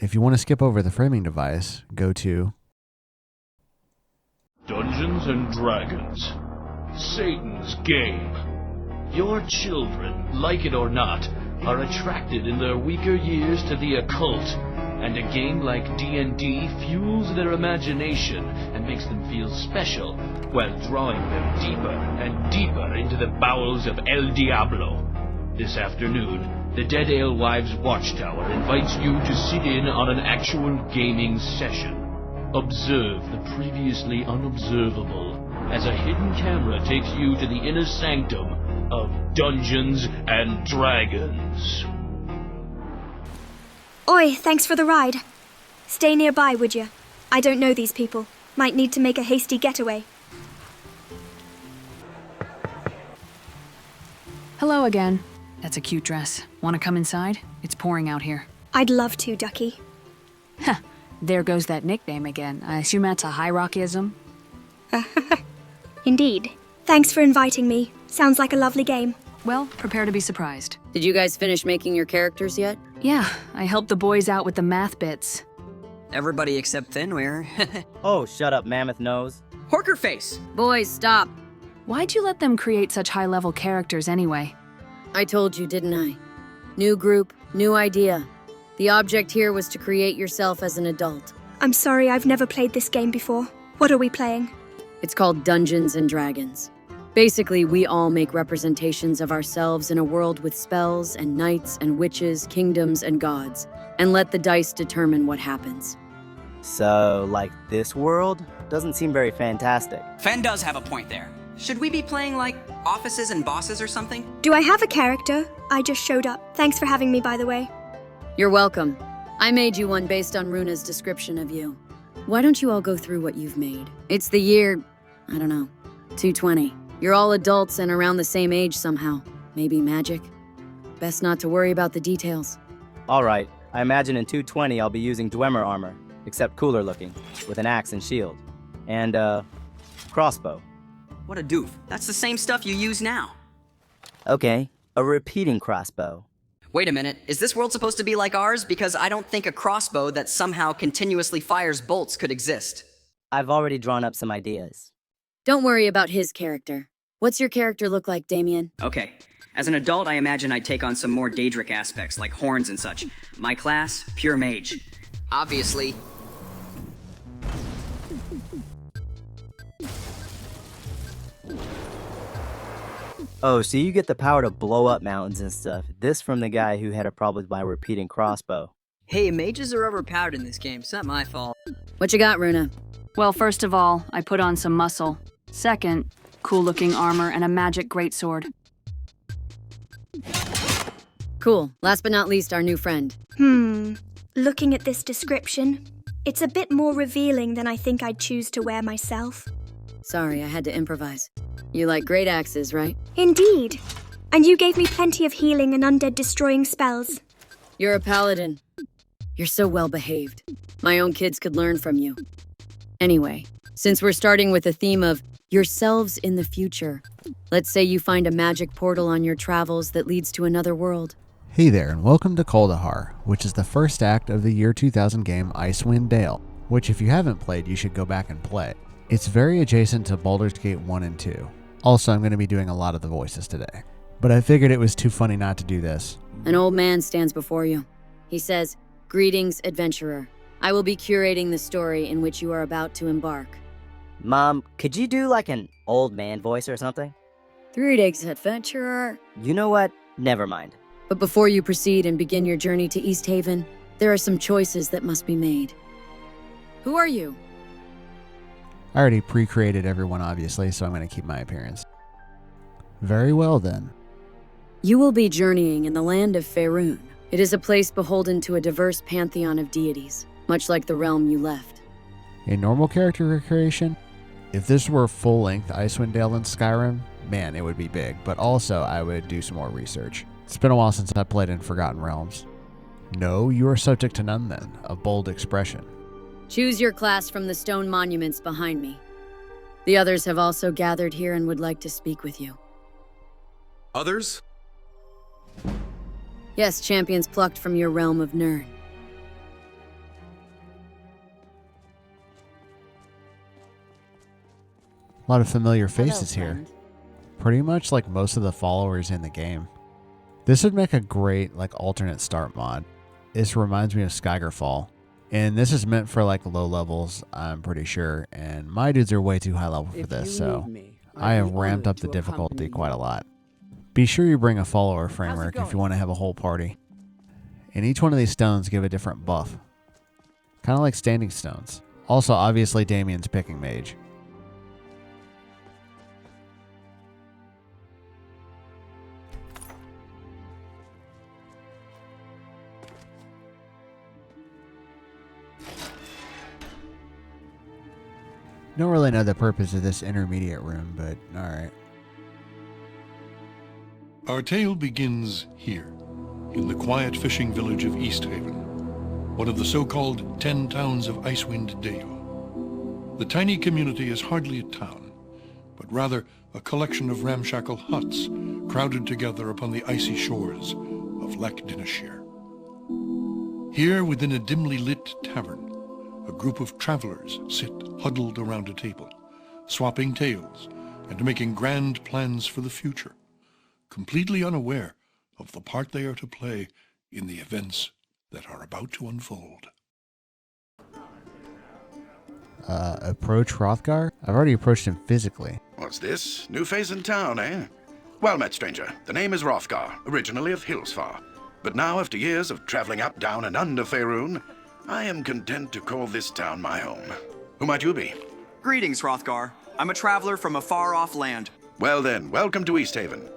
if you want to skip over the framing device, go to Dungeons and Dragons. Satan's game. Your children, like it or not, are attracted in their weaker years to the occult, and a game like D&D fuels their imagination and makes them feel special, while drawing them deeper and deeper into the bowels of El Diablo. This afternoon, the Dead Alewives Watchtower invites you to sit in on an actual gaming session. Observe the previously unobservable as a hidden camera takes you to the inner sanctum of Dungeons and Dragons. Oi, thanks for the ride. Stay nearby, would you? I don't know these people. Might need to make a hasty getaway. Hello again. That's a cute dress. Want to come inside? It's pouring out here. I'd love to, Ducky. Huh. There goes that nickname again. I assume that's a hierarchyism? Indeed. Thanks for inviting me. Sounds like a lovely game. Well, prepare to be surprised. Did you guys finish making your characters yet? Yeah, I helped the boys out with the math bits. Everybody except Thinware. Oh, shut up, Mammoth Nose. Horker Face! Boys, stop. Why'd you let them create such high-level characters anyway? I told you, didn't I? New group, new idea. The object here was to create yourself as an adult. I'm sorry, I've never played this game before. What are we playing? It's called Dungeons and Dragons. Basically, we all make representations of ourselves in a world with spells and knights and witches, kingdoms and gods, and let the dice determine what happens. So, like this world? Doesn't seem very fantastic. Fen does have a point there. Should we be playing, like, offices and bosses or something? Do I have a character? I just showed up. Thanks for having me, by the way. You're welcome. I made you one based on Runa's description of you. Why don't you all go through what you've made? It's the year, I don't know, 220. You're all adults and around the same age somehow. Maybe magic. Best not to worry about the details. Alright, I imagine in 220 I'll be using Dwemer armor, except cooler looking, with an axe and shield. And, crossbow. What a doof. That's the same stuff you use now. Okay, a repeating crossbow. Wait a minute, is this world supposed to be like ours? Because I don't think a crossbow that somehow continuously fires bolts could exist. I've already drawn up some ideas. Don't worry about his character. What's your character look like, Damien? Okay. As an adult, I imagine I'd take on some more Daedric aspects, like horns and such. My class, pure mage. Obviously. Oh, so you get the power to blow up mountains and stuff. This from the guy who had a problem with my repeating crossbow. Hey, mages are overpowered in this game. It's not my fault. What you got, Runa? Well, first of all, I put on some muscle. Second, cool-looking armor and a magic greatsword. Cool. Last but not least, our new friend. Looking at this description, it's a bit more revealing than I think I'd choose to wear myself. Sorry, I had to improvise. You like great axes, right? Indeed. And you gave me plenty of healing and undead-destroying spells. You're a paladin. You're so well behaved. My own kids could learn from you. Anyway, since we're starting with a theme of yourselves in the future, let's say you find a magic portal on your travels that leads to another world. Hey there, and welcome to Kuldahar, which is the first act of the year 2000 game Icewind Dale, which if you haven't played, you should go back and play. It's very adjacent to Baldur's Gate 1 and 2. Also, I'm going to be doing a lot of the voices today. But I figured it was too funny not to do this. An old man stands before you. He says, "Greetings, adventurer. I will be curating the story in which you are about to embark." Mom, could you do like an old man voice or something? Greetings, adventurer. You know what? Never mind. But before you proceed and begin your journey to Easthaven, there are some choices that must be made. Who are you? I already pre-created everyone, obviously, so I'm going to keep my appearance. Very well, then. You will be journeying in the land of Faerun. It is a place beholden to a diverse pantheon of deities, much like the realm you left. A normal character creation? If this were full-length Icewind Dale in Skyrim, man, it would be big, but also I would do some more research. It's been a while since I played in Forgotten Realms. No, you are subject to none then, a bold expression. Choose your class from the stone monuments behind me. The others have also gathered here and would like to speak with you. Others? Yes, champions plucked from your realm of Nirn. A lot of familiar faces Hello, here. friend. Pretty much like most of the followers in the game. This would make a great like alternate start mod. This reminds me of Skygerfall. And this is meant for like low levels, I'm pretty sure. And my dudes are way too high level for this, so I have ramped up the difficulty quite a lot. Be sure you bring a follower framework if you want to have a whole party. And each one of these stones give a different buff. Kind of like standing stones. Also, obviously, Damien's picking mage. Don't really know the purpose of this intermediate room, but alright. Our tale begins here, in the quiet fishing village of Easthaven, one of the so-called 10 towns of Icewind Dale. The tiny community is hardly a town, but rather a collection of ramshackle huts crowded together upon the icy shores of Lech Dinashir. Here, within a dimly lit tavern, a group of travelers sit huddled around a table, swapping tales and making grand plans for the future, completely unaware of the part they are to play in the events that are about to unfold. Approach Hrothgar? I've already approached him physically. What's this? New face in town, eh? Well met, stranger. The name is Hrothgar, originally of Hillsfar. But now, after years of traveling up, down, and under Faerun, I am content to call this town my home. Who might you be? Greetings, Hrothgar. I'm a traveler from a far-off land. Well then, welcome to Easthaven.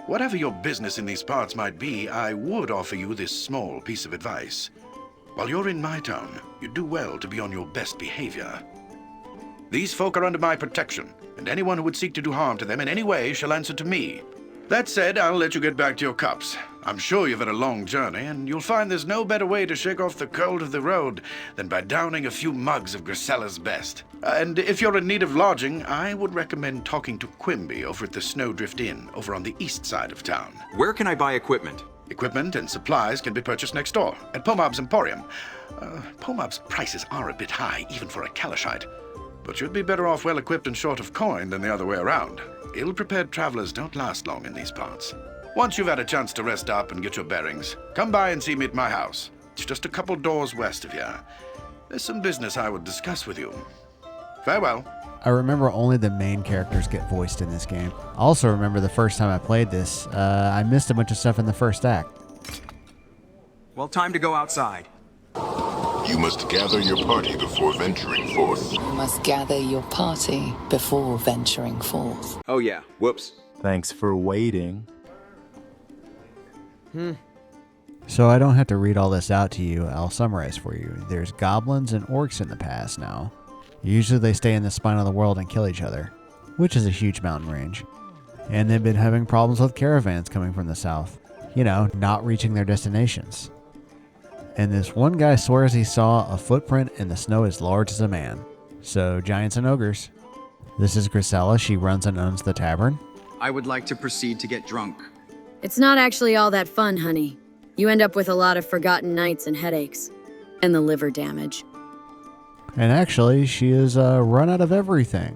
Whatever your business in these parts might be, I would offer you this small piece of advice. While you're in my town, you do well to be on your best behavior. These folk are under my protection, and anyone who would seek to do harm to them in any way shall answer to me. That said, I'll let you get back to your cups. I'm sure you've had a long journey, and you'll find there's no better way to shake off the cold of the road than by downing a few mugs of Grisella's best. And if you're in need of lodging, I would recommend talking to Quimby over at the Snowdrift Inn over on the east side of town. Where can I buy equipment? Equipment and supplies can be purchased next door, at Pomab's Emporium. Pomab's prices are a bit high, even for a Kalashite. But you'd be better off well-equipped and short of coin than the other way around. Ill-prepared travelers don't last long in these parts. Once you've had a chance to rest up and get your bearings, come by and see me at my house. It's just a couple doors west of here. There's some business I would discuss with you. Farewell. I remember only the main characters get voiced in this game. I also remember the first time I played this, I missed a bunch of stuff in the first act. Well, time to go outside. You must gather your party before venturing forth. You must gather your party before venturing forth. Oh yeah, whoops. Thanks for waiting. So I don't have to read all this out to you, I'll summarize for you. There's goblins and orcs in the past now. Usually they stay in the spine of the world and kill each other, which is a huge mountain range. And they've been having problems with caravans coming from the south. You know, not reaching their destinations. And this one guy swears he saw a footprint in the snow as large as a man. So, giants and ogres. This is Grisella, she runs and owns the tavern. I would like to proceed to get drunk. It's not actually all that fun, honey. You end up with a lot of forgotten nights and headaches. And the liver damage. And actually, she is run out of everything.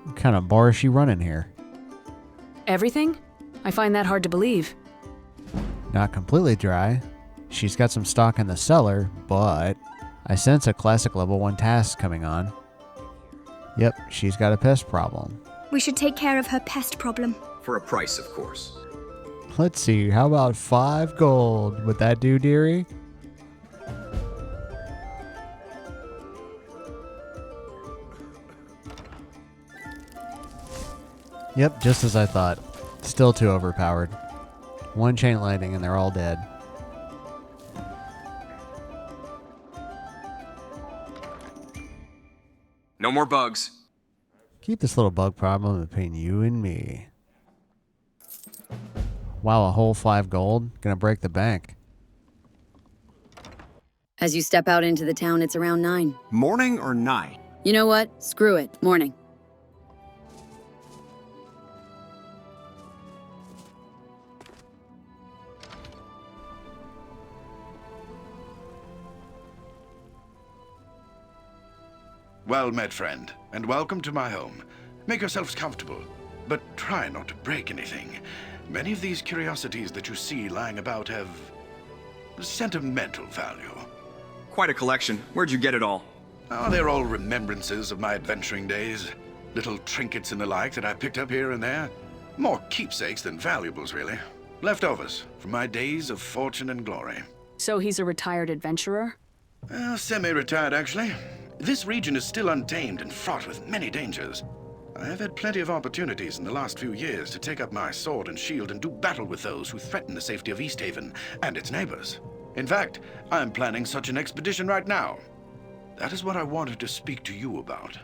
What kind of bar is she running here? Everything? I find that hard to believe. Not completely dry. She's got some stock in the cellar, but I sense a classic level 1 task coming on. Yep, she's got a pest problem. We should take care of her pest problem. For a price, of course. Let's see, how about 5 gold? Would that do, dearie? Yep, just as I thought. Still too overpowered. 1 chain lightning and they're all dead. No more bugs. Keep this little bug problem between you and me. Wow, a whole 5 gold? Gonna break the bank. As you step out into the town, it's around 9. Morning or night? You know what? Screw it. Morning. Well met, friend, and welcome to my home. Make yourselves comfortable, but try not to break anything. Many of these curiosities that you see lying about have sentimental value. Quite a collection. Where'd you get it all? Oh, they're all remembrances of my adventuring days. Little trinkets and the like that I picked up here and there. More keepsakes than valuables, really. Leftovers from my days of fortune and glory. So he's a retired adventurer? Semi-retired, actually. This region is still untamed and fraught with many dangers. I have had plenty of opportunities in the last few years to take up my sword and shield and do battle with those who threaten the safety of Easthaven and its neighbors. In fact, I'm planning such an expedition right now. That is what I wanted to speak to you about.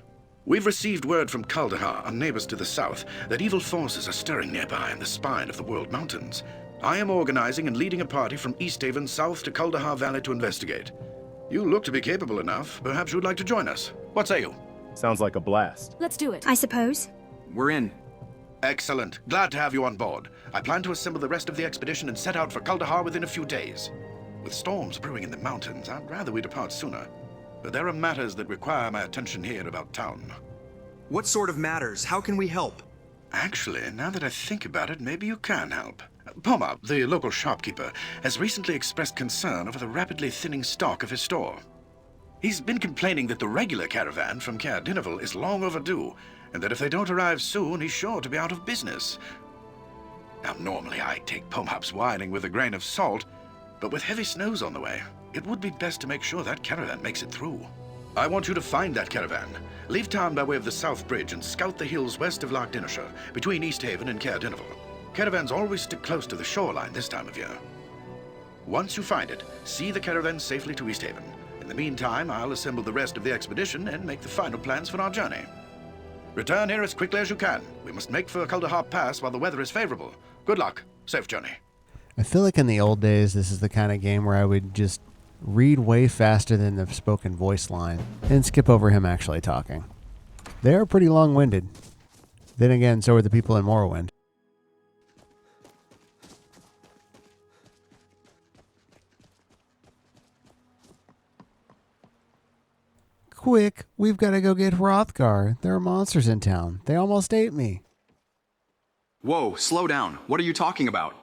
We've received word from Kuldahar, our neighbors to the south, that evil forces are stirring nearby in the spine of the World Mountains. I am organizing and leading a party from Easthaven south to Kuldahar Valley to investigate. You look to be capable enough. Perhaps you'd like to join us. What say you? Sounds like a blast. Let's do it. I suppose. We're in. Excellent. Glad to have you on board. I plan to assemble the rest of the expedition and set out for Kuldahar within a few days. With storms brewing in the mountains, I'd rather we depart sooner. But there are matters that require my attention here about town. What sort of matters? How can we help? Actually, now that I think about it, maybe you can help. Pomab, the local shopkeeper, has recently expressed concern over the rapidly thinning stock of his store. He's been complaining that the regular caravan from Caer Dinival is long overdue, and that if they don't arrive soon, he's sure to be out of business. Now, normally I take Pomab's whining with a grain of salt, but with heavy snows on the way, it would be best to make sure that caravan makes it through. I want you to find that caravan. Leave town by way of the South Bridge and scout the hills west of Loch Dinnershire, between Easthaven and Caer Dinival. Caravans always stick close to the shoreline this time of year. Once you find it, see the caravan safely to Easthaven. In the meantime, I'll assemble the rest of the expedition and make the final plans for our journey. Return here as quickly as you can. We must make for Kuldahar Pass while the weather is favorable. Good luck. Safe journey. I feel like in the old days, this is the kind of game where I would just read way faster than the spoken voice line and skip over him actually talking. They are pretty long-winded. Then again, so are the people in Morrowind. Quick, we've got to go get Hrothgar. There are monsters in town. They almost ate me. Whoa, slow down. What are you talking about?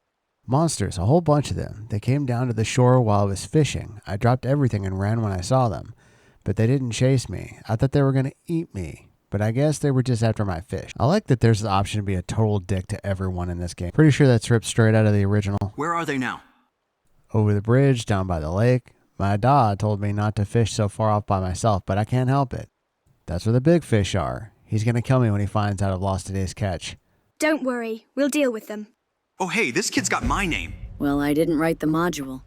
Monsters, a whole bunch of them. They came down to the shore while I was fishing. I dropped everything and ran when I saw them. But they didn't chase me. I thought they were going to eat me. But I guess they were just after my fish. I like that there's the option to be a total dick to everyone in this game. Pretty sure that's ripped straight out of the original. Where are they now? Over the bridge, down by the lake. My dad told me not to fish so far off by myself, but I can't help it. That's where the big fish are. He's going to kill me when he finds out I've lost today's catch. Don't worry, we'll deal with them. Oh hey, this kid's got my name. Well, I didn't write the module.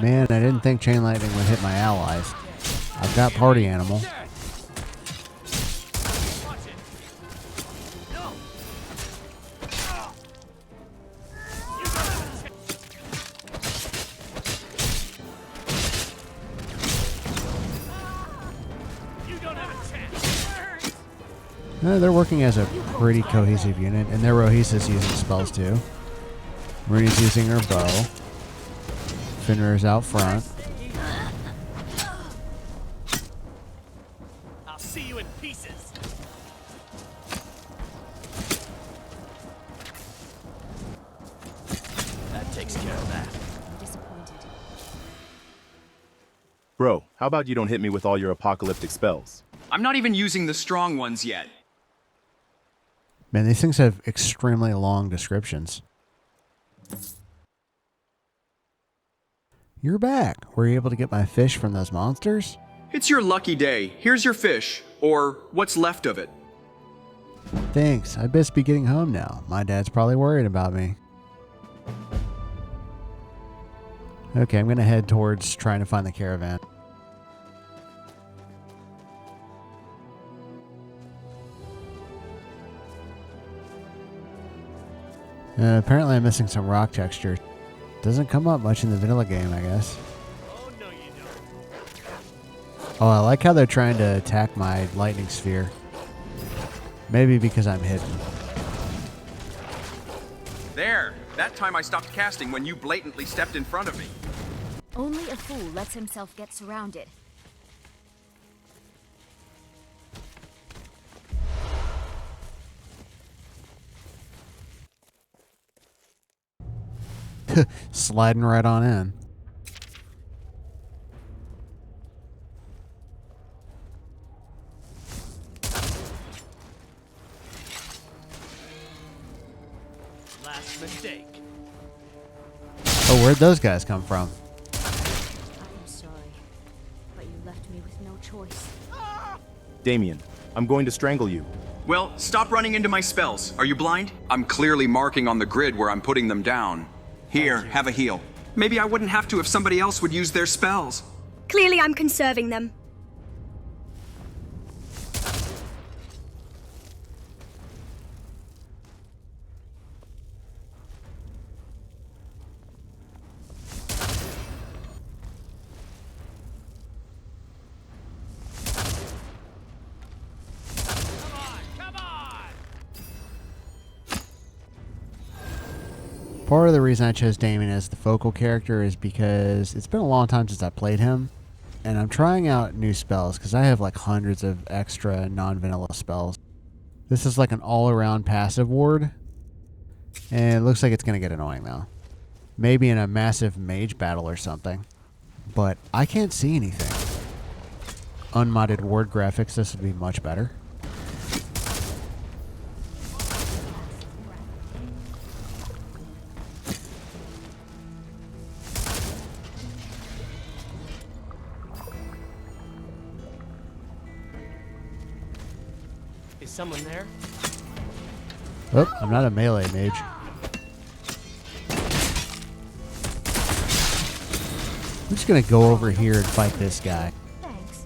Man, I didn't think chain lightning would hit my allies. I've got party animal. They're working as a pretty cohesive unit, and their Rohisa's using spells too. Marini's using her bow. Fenrir's out front. I'll see you in pieces. That takes care of that. I'm disappointed. Bro, how about you don't hit me with all your apocalyptic spells? I'm not even using the strong ones yet. Man, these things have extremely long descriptions. You're back. Were you able to get my fish from those monsters? It's your lucky day. Here's your fish. Or what's left of it. Thanks. I'd best be getting home now. My dad's probably worried about me. Okay, I'm going to head towards trying to find the caravan. Apparently I'm missing some rock texture. Doesn't come up much in the vanilla game, I guess. Oh, I like how they're trying to attack my lightning sphere. Maybe because I'm hidden. There! That time I stopped casting when you blatantly stepped in front of me. Only a fool lets himself get surrounded. Sliding right on in. Last mistake. Oh, where'd those guys come from? I'm sorry, but you left me with no choice. Damien, I'm going to strangle you. Well, stop running into my spells. Are you blind? I'm clearly marking on the grid where I'm putting them down. Here, have a heal. Maybe I wouldn't have to if somebody else would use their spells. Clearly I'm conserving them. Part of the reason I chose Damien as the focal character is because it's been a long time since I played him, and I'm trying out new spells because I have like hundreds of extra non-vanilla spells. This is like an all-around passive ward, and it looks like it's going to get annoying though. Maybe in a massive mage battle or something, but I can't see anything. Unmodded ward graphics, this would be much better. Is someone there? Oh, I'm not a melee mage. I'm just gonna go over here and fight this guy. Thanks.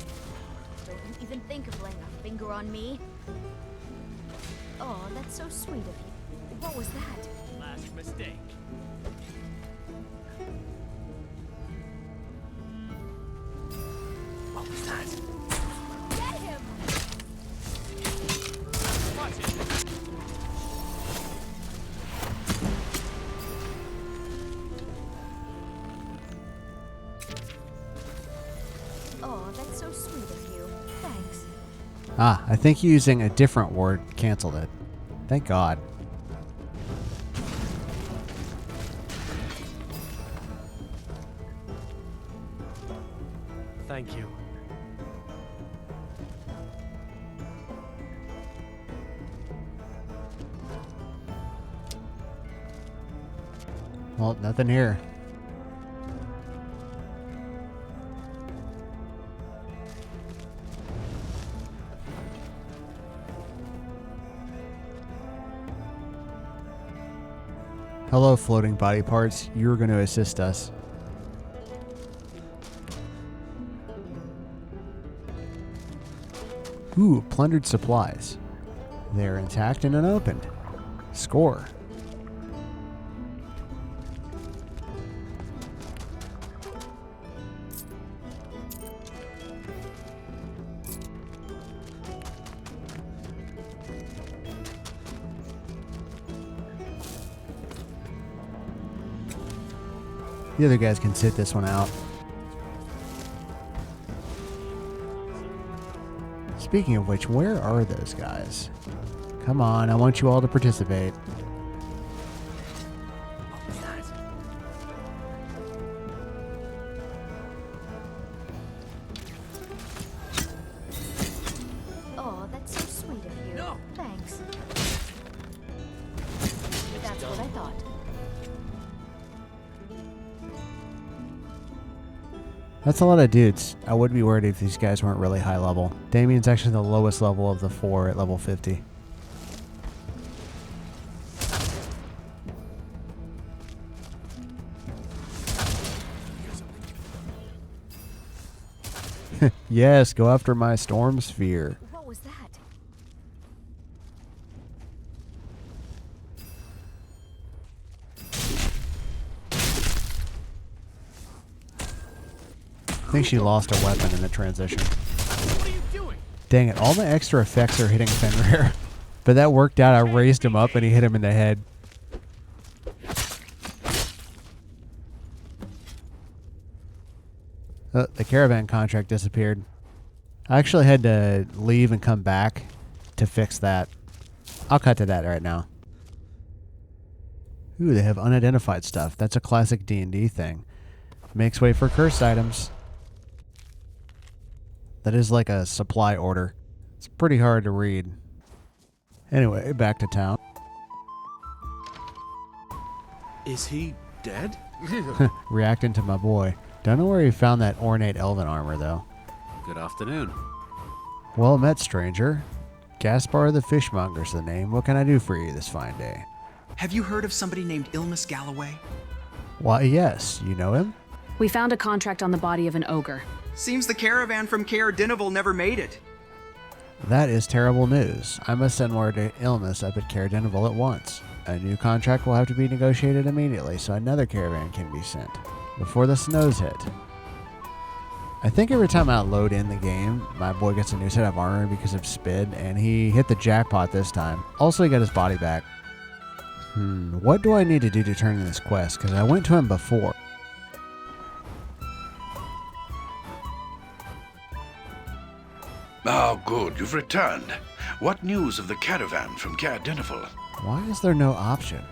Don't you even think of laying a finger on me? Oh, that's so sweet of you. What was that? Last mistake. What was that? Get him! Watch it. Oh, that's so sweet of you. Thanks. Ah, I think using a different ward canceled it. Thank God. Thank you. Well, nothing here. Hello, floating body parts. You're going to assist us. Ooh, plundered supplies. They're intact and unopened. Score. The other guys can sit this one out. Speaking of which, where are those guys? Come on, I want you all to participate. What was that? Oh, that's so sweet of you. No. Thanks. That's what I thought. That's a lot of dudes. I would be worried if these guys weren't really high level. Damien's actually the lowest level of the 4 at level 50. Yes, go after my storm sphere. What was that? I think she lost her weapon in the transition. What are you doing? Dang it, all my extra effects are hitting Fenrir. But that worked out. I raised him up and he hit him in the head. The caravan contract disappeared. I actually had to leave and come back to fix that. I'll cut to that right now. Ooh, they have unidentified stuff. That's a classic D&D thing. Makes way for cursed items. That is like a supply order. It's pretty hard to read. Anyway, back to town. Is he dead? Reacting to my boy. Don't know where he found that ornate elven armor, though. Good afternoon. Well met, stranger. Gaspar the Fishmonger's the name. What can I do for you this fine day? Have you heard of somebody named Ilmus Galloway? Why, yes. You know him? We found a contract on the body of an ogre. Seems the caravan from Caer Dinival never made it. That is terrible news. I must send word to Ilmus up at Caer Dinival at once. A new contract will have to be negotiated immediately so another caravan can be sent before the snows hit. I think every time I load in the game, my boy gets a new set of armor because of Spid, and he hit the jackpot this time. Also, he got his body back. What do I need to do to turn in this quest? Because I went to him before. Oh, good, you've returned. What news of the caravan from Caer Dinival? Why is there no option?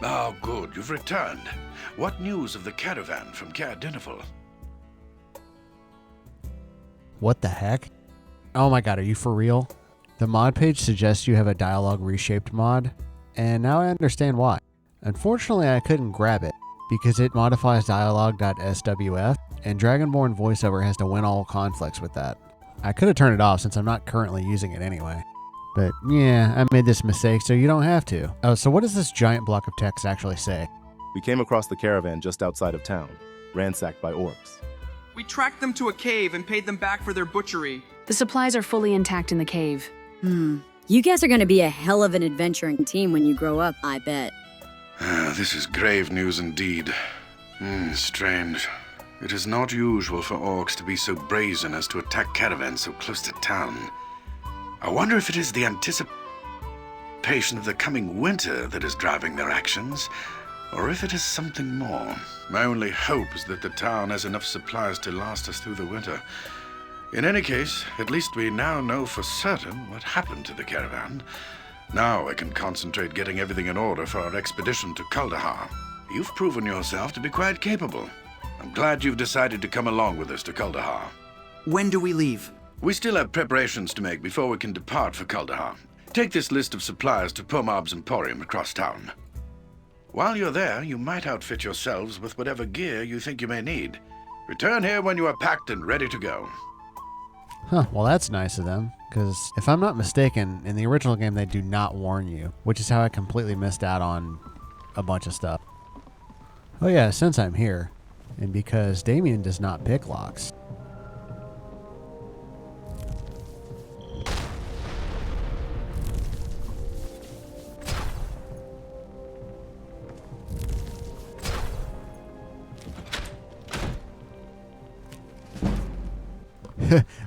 Oh, good, you've returned. What news of the caravan from Caer Dinival? What the heck? Oh my god, are you for real? The mod page suggests you have a dialogue reshaped mod, and now I understand why. Unfortunately, I couldn't grab it, because it modifies dialogue.swf, and Dragonborn voiceover has to win all conflicts with that. I could have turned it off since I'm not currently using it anyway. But yeah, I made this mistake so you don't have to. Oh, so what does this giant block of text actually say? We came across the caravan just outside of town, ransacked by orcs. We tracked them to a cave and paid them back for their butchery. The supplies are fully intact in the cave. You guys are gonna be a hell of an adventuring team when you grow up, I bet. This is grave news indeed. Strange. It is not usual for orcs to be so brazen as to attack caravans so close to town. I wonder if it is the anticipation of the coming winter that is driving their actions, or if it is something more. My only hope is that the town has enough supplies to last us through the winter. In any case, at least we now know for certain what happened to the caravan. Now I can concentrate getting everything in order for our expedition to Kuldahar. You've proven yourself to be quite capable. I'm glad you've decided to come along with us to Kuldahar. When do we leave? We still have preparations to make before we can depart for Kuldahar. Take this list of supplies to Pomab's Emporium across town. While you're there, you might outfit yourselves with whatever gear you think you may need. Return here when you are packed and ready to go. Huh, well that's nice of them, because if I'm not mistaken, in the original game they do not warn you, which is how I completely missed out on a bunch of stuff. Oh yeah, since I'm here, and because Damien does not pick locks.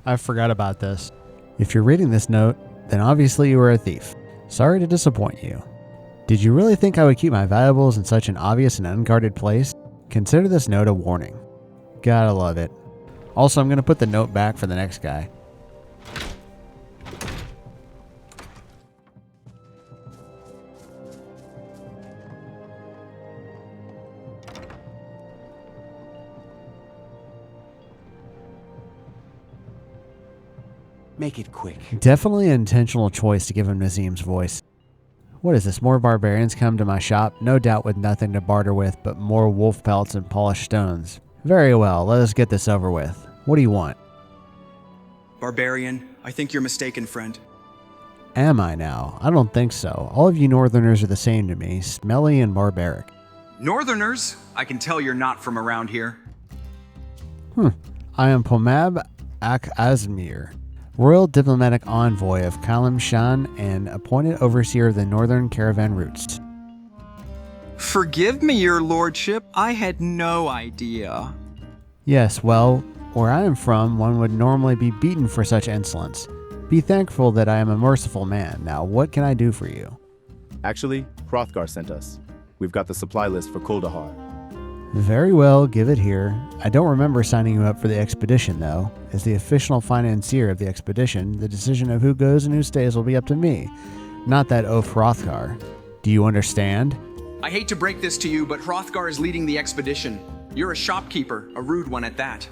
I forgot about this. If you're reading this note, then obviously you were a thief. Sorry to disappoint you. Did you really think I would keep my valuables in such an obvious and unguarded place? Consider this note a warning. Gotta love it. Also, I'm gonna put the note back for the next guy. Make it quick. Definitely an intentional choice to give him Nazim's voice. What is this? More barbarians come to my shop, no doubt with nothing to barter with but more wolf pelts and polished stones. Very well, let us get this over with. What do you want? Barbarian, I think you're mistaken, friend. Am I now? I don't think so. All of you northerners are the same to me, smelly and barbaric. Northerners? I can tell you're not from around here. I am Pomab Ak-Azmir, Royal Diplomatic Envoy of Kalim Shan and appointed overseer of the Northern Caravan routes. Forgive me, your lordship. I had no idea. Yes, well, where I am from, one would normally be beaten for such insolence. Be thankful that I am a merciful man. Now, what can I do for you? Actually, Hrothgar sent us. We've got the supply list for Kuldahar. Very well, give it here. I don't remember signing you up for the expedition, though. As the official financier of the expedition, the decision of who goes and who stays will be up to me, not that oaf Hrothgar. Do you understand? I hate to break this to you, but Hrothgar is leading the expedition. You're a shopkeeper, a rude one at that.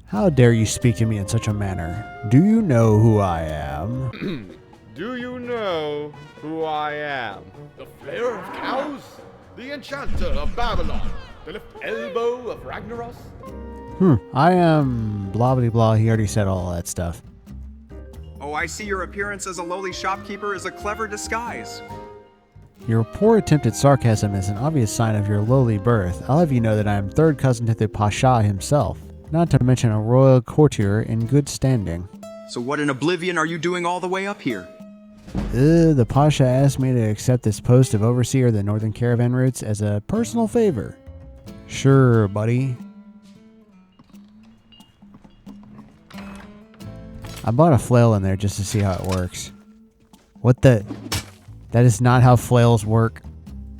How dare you speak to me in such a manner? Do you know who I am? Do you know who I am? The flayer of cows? The enchanter of Babylon? The left elbow of Ragnaros? I am blah blah blah. He already said all that stuff. Oh, I see your appearance as a lowly shopkeeper is a clever disguise. Your poor attempt at sarcasm is an obvious sign of your lowly birth. I'll have you know that I am third cousin to the Pasha himself, not to mention a royal courtier in good standing. So what in oblivion are you doing all the way up here? The Pasha asked me to accept this post of overseer of the northern caravan routes as a personal favor. Sure, buddy. I bought a flail in there just to see how it works. What the... That is not how flails work.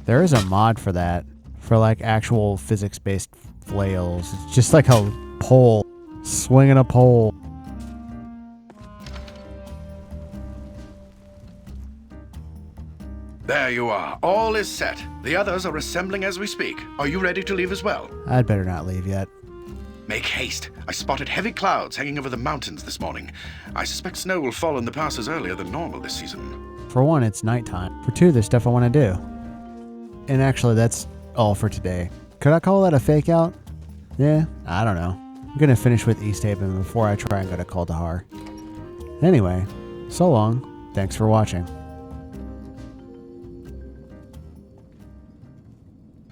There is a mod for that. For like actual physics-based flails. It's just like a pole. Swinging a pole. There you are. All is set. The others are assembling as we speak. Are you ready to leave as well? I'd better not leave yet. Make haste. I spotted heavy clouds hanging over the mountains this morning. I suspect snow will fall in the passes earlier than normal this season. For one, it's nighttime. For two, there's stuff I want to do. And actually, that's all for today. Could I call that a fake out? Yeah, I don't know. I'm going to finish with Easthaven before I try and go to Kuldahar. Anyway, so long. Thanks for watching.